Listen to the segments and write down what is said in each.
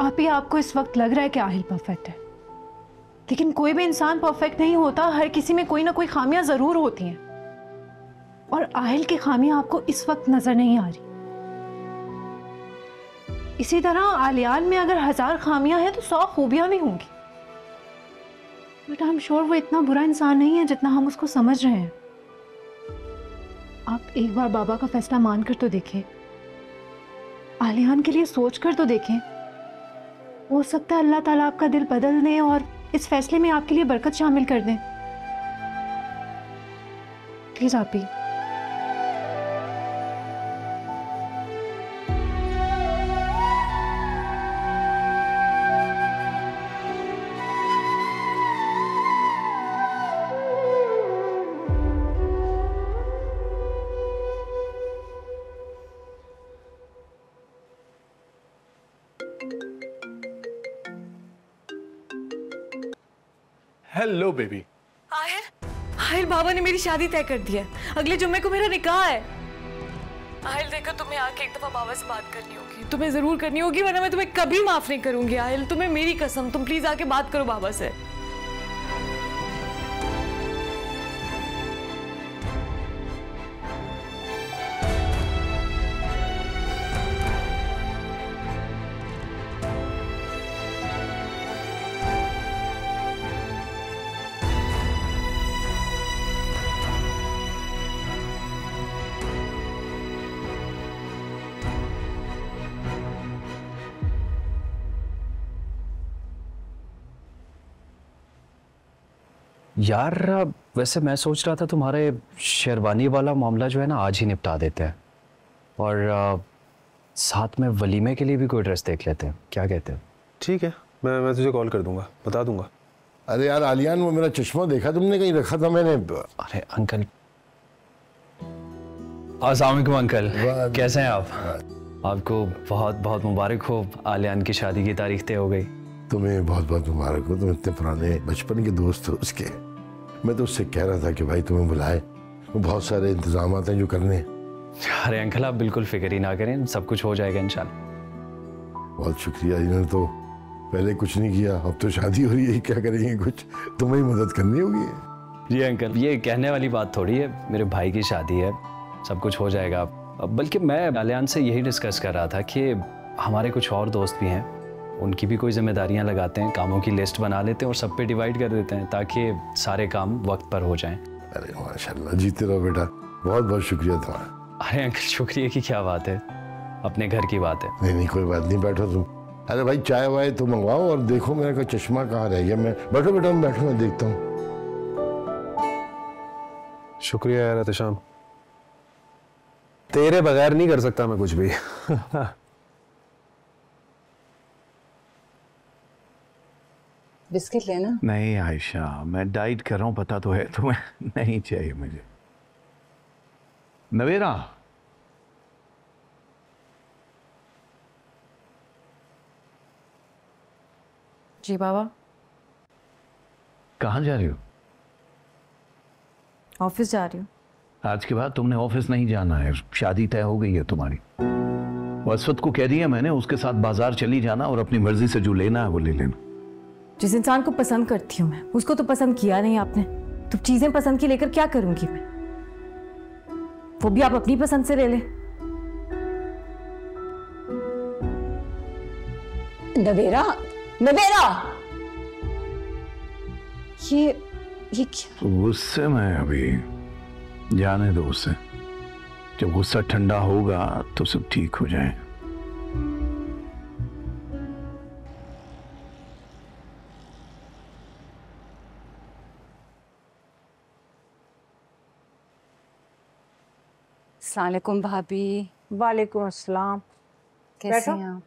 आप ही आपको इस वक्त लग रहा है कि आहिल परफेक्ट है, लेकिन कोई भी इंसान परफेक्ट नहीं होता। हर किसी में कोई ना कोई खामियां जरूर होती हैं, और आहिल की खामियां आपको इस वक्त नजर नहीं आ रही। इसी तरह आलियान में अगर 1000 खामियां हैं तो 100 खूबियां भी होंगी, बट आई एम श्योर वो इतना बुरा इंसान नहीं है जितना हम उसको समझ रहे हैं। आप एक बार बाबा का फैसला मानकर तो देखें, आलियान के लिए सोच कर तो देखें। हो सकता है अल्लाह ताला आपका दिल बदल दें और इस फैसले में आपके लिए बरकत शामिल कर दें। प्लीज आप ही। Hello baby. आहिल, आहिल बाबा ने मेरी शादी तय कर दी है। अगले जुम्मे को मेरा निकाह है। आहिल देखो, तुम्हें आके एक दफा बाबा से बात करनी होगी, तुम्हें जरूर करनी होगी, वरना मैं तुम्हें कभी माफ नहीं करूंगी। आहिल, तुम्हें मेरी कसम, तुम प्लीज आके बात करो बाबा से। यार वैसे मैं सोच रहा था तुम्हारे शेरवानी वाला मामला जो है ना आज ही निपटा देते हैं, और साथ में वलीमे के लिए भी कोई ड्रेस देख लेते हैं। क्या कहते हो? ठीक है, मैं तुझे कॉल कर दूंगा, बता दूंगा। अरे यार आलियान, वो मेरा चश्मा देखा तुमने? कहीं रखा था मैंने। अरे अंकल। अस्सलाम वालेकुम अंकल, कैसे हैं आप? आपको बहुत बहुत मुबारक हो, आलियान की शादी की तारीख तय हो गई। तुम्हें बहुत बहुत मुबारक हो, तुम इतने पुराने बचपन के दोस्त हो उसके। मैं तो उससे कह रहा था कि भाई तुम्हें बुलाए, वो बहुत सारे इंतजाम हैं जो करने। अरे अंकल आप बिल्कुल फिक्र ही ना करें, सब कुछ हो जाएगा इंशाल्लाह। बहुत शुक्रिया, इन्होंने तो पहले कुछ नहीं किया, अब तो शादी हो रही है, क्या करेंगे? कुछ तुम्हें ही मदद करनी होगी। जी अंकल, ये कहने वाली बात थोड़ी है, मेरे भाई की शादी है, सब कुछ हो जाएगा। बल्कि मैं आलियान से यही डिस्कस कर रहा था कि हमारे कुछ और दोस्त भी हैं, उनकी भी कोई जिम्मेदारियां लगाते हैं, कामों की लिस्ट बना लेते हैं और सब पे डिवाइड कर देते हैं ताकि सारे काम वक्त पर हो जाएं। अरे माशाल्लाह, जीते रहो बेटा, बहुत बहुत शुक्रिया तुम्हारा। अरे अंकल शुक्रिया की क्या बात है, अपने घर की बात है। नहीं नहीं कोई बात नहीं, बैठो तुम। अरे भाई चाय वाय तो मंगवाओ, और देखो मेरा कोई चश्मा कहाँ रह गया। मैं बैठो बेटा, मैं बैठो, मैं देखता हूँ। शुक्रिया यार एहतशाम, तेरे बगैर नहीं कर सकता मैं कुछ भी। बिस्किट लेना? नहीं आयशा, मैं डाइट कर रहा हूँ, पता तो है तुम्हें। नहीं चाहिए मुझे। नवेरा, जी बाबा। कहाँ जा रही हो? ऑफिस जा रही हूँ। आज के बाद तुमने ऑफिस नहीं जाना है, शादी तय हो गई है तुम्हारी। वसवत को कह दिया मैंने, उसके साथ बाजार चली जाना और अपनी मर्जी से जो लेना है वो ले लेना। जिस इंसान को पसंद करती हूँ मैं, उसको तो पसंद किया नहीं आपने, तो चीजें पसंद की लेकर क्या करूंगी मैं? वो भी आप अपनी पसंद से ले ले। नवेरा, नवेरा, ये क्या? गुस्से में अभी जाने दो उसे, जब गुस्सा ठंडा होगा तो सब ठीक हो जाए। अस्सलाम वालेकुम भाभी। वालेकुम अस्सलाम। कैसे हैं आप?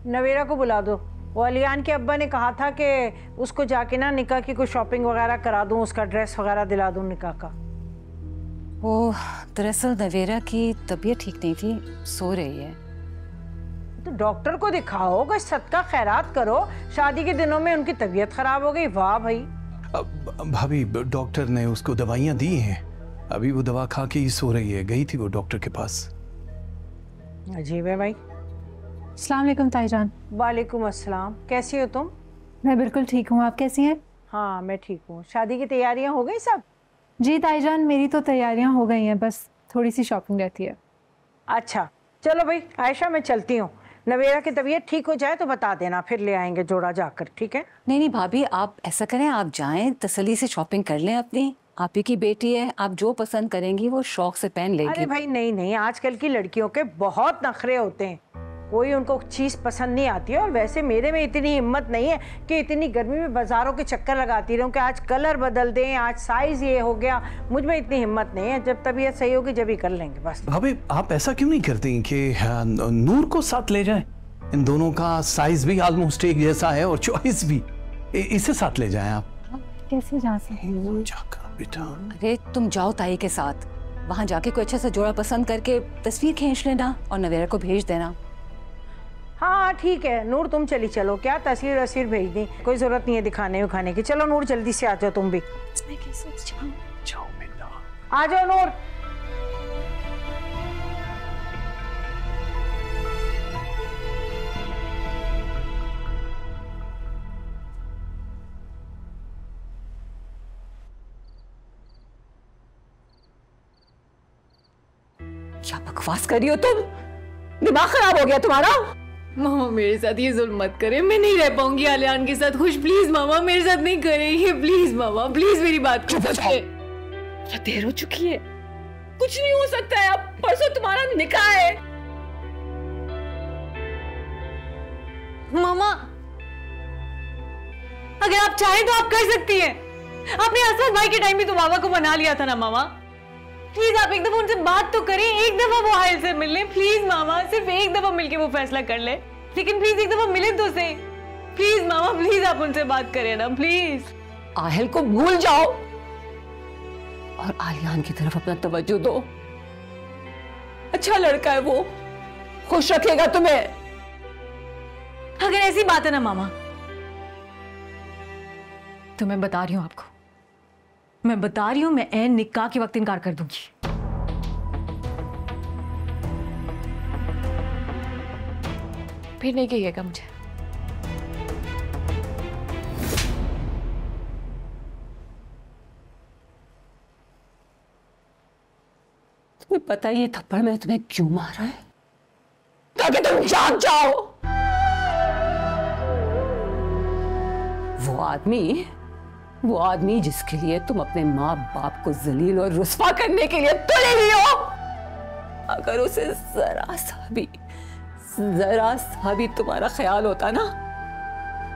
नवेरा को बुला दो। वो अलियान के अब्बा ने कहा था कि उसको जाके ना निकाह की कुछ शॉपिंग वगैरह करा दूं, उसका ड्रेस वगैरह दिला दूं निकाह का। वो दरअसल नवेरा की तबीयत ठीक नहीं थी, सो रही है। तो डॉक्टर को दिखाओ, कोई सदका खैरात करो। शादी के दिनों में उनकी तबीयत खराब हो गई। वाह भाई। भाभी डॉक्टर ने उसको दवाइयाँ दी हैं, अभी वो दवा खा के ही सो रही है। गई थी वो डॉक्टर के पास। अजीब है भाई। अस्सलाम वालेकुम ताईजान। वालेकुम अस्सलाम। कैसी हो तुम? मैं बिल्कुल ठीक हूँ, आप कैसी हैं? हाँ मैं ठीक हूँ। शादी की तैयारियां हो गई सब? जी ताईजान, मेरी तो तैयारियां हो गई हैं, बस थोड़ी सी शॉपिंग रहती है। अच्छा चलो भाई आयशा, मैं चलती हूँ। नवेरा की तबीयत ठीक हो जाए तो बता देना, फिर ले आएंगे जोड़ा जाकर, ठीक है? नहीं नहीं भाभी, आप ऐसा करें, आप जाएं तसल्ली से शॉपिंग कर लें अपनी। आप ही की बेटी है, आप जो पसंद करेंगी वो शौक से पहन लेगी। अरे भाई नहीं नहीं, आजकल की लड़कियों के बहुत नखरे होते हैं, कोई उनको चीज़ पसंद नहीं आती है। और वैसे मेरे में इतनी हिम्मत नहीं है कि इतनी गर्मी में बाजारों के चक्कर लगाती रहूं कि आज कलर बदल दें, आज साइज ये हो गया। मुझ में इतनी हिम्मत नहीं है। जब तबीयत सही होगी जब ही कर लेंगे बस। भाभी आप ऐसा क्यों नहीं करती कि नूर को साथ ले जाएं? इन दोनों का साइज भी ऑलमोस्ट एक जैसा है और चॉइस भी। इसे साथ ले जाएं आप। कैसे जा सकते हैं? जाकर बेटा। अरे तुम जाओ ताई के साथ, वहाँ जाके कोई अच्छा सा जोड़ा पसंद करके तस्वीर खींच लेना और नवेरा को भेज देना। हाँ ठीक है नूर, तुम चली चलो, क्या तस्वीर वस्वीर भेज दी, कोई जरूरत नहीं है दिखाने उखाने की। चलो नूर जल्दी से आ जाओ तुम भी। जाओ बेटा। आ जाओ नूर। क्या बकवास कर रही हो तुम? दिमाग खराब हो गया तुम्हारा? मामा मेरे साथ ये जुल्म मत करे, मैं नहीं रह पाऊंगी आलियान के साथ खुश। प्लीज मामा मेरे साथ नहीं करे ये, प्लीज मामा प्लीज मेरी बात को समझिए। देर हो चुकी है, कुछ नहीं हो सकता है। अब परसों तुम्हारा निकाह है। मामा अगर आप चाहें तो आप कर सकती हैं। आपने असद भाई के टाइम भी तो बाबा को मना लिया था ना मामा। प्लीज आप एक दफा उनसे बात तो करें, एक दफा वो आहिल से मिल ले प्लीज मामा, सिर्फ एक दफा मिलके वो फैसला कर ले। लेकिन प्लीज एक दफा मिले तो सही। प्लीज मामा प्लीज आप उनसे बात करें ना प्लीज। आहिल को भूल जाओ और आलियान की तरफ अपना तवज्जो दो। अच्छा लड़का है वो, खुश रखेगा तुम्हें। अगर ऐसी बात है ना मामा, तो मैं बता रही हूं आपको, मैं बता रही हूं, मैं ऐन निकाह के वक्त इनकार कर दूंगी। फिर नहीं कहिएगा मुझे। तुम्हें पता है ये थप्पड़ मैंने तुम्हें क्यों मारा है? ताकि तुम जाग जाओ। वो आदमी जिसके लिए तुम अपने माँ बाप को जलील और रुस्वा करने के लिए तुले हुई हो, अगर उसे जरा सा भी तुम्हारा ख्याल होता ना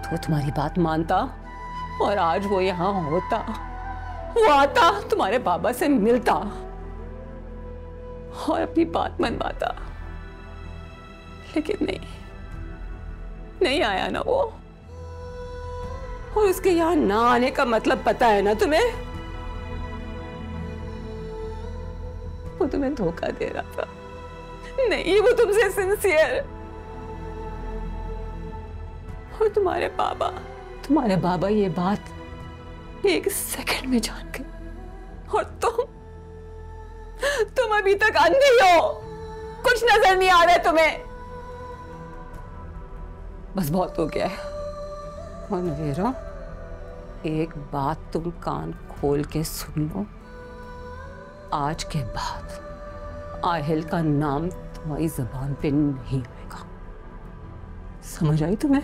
तो तुम्हारी बात मानता और आज वो यहाँ होता, वो आता, तुम्हारे बाबा से मिलता और अपनी बात मनवाता। लेकिन नहीं आया ना वो। और उसके यहाँ ना आने का मतलब पता है ना तुम्हें? वो तुम्हें धोखा दे रहा था। नहीं, वो तुमसे सिंसियर। और तुम्हारे बाबा ये बात एक सेकंड में जान गए। और तुम अभी तक अंधे हो, कुछ नजर नहीं आ रहा है तुम्हें। बस बहुत हो गया है। और नवेरा, एक बात तुम कान खोल के सुन लो, आज के बाद आहिल का नाम तुम्हारी जबान पे नहीं आएगा। समझ आई तुम्हें?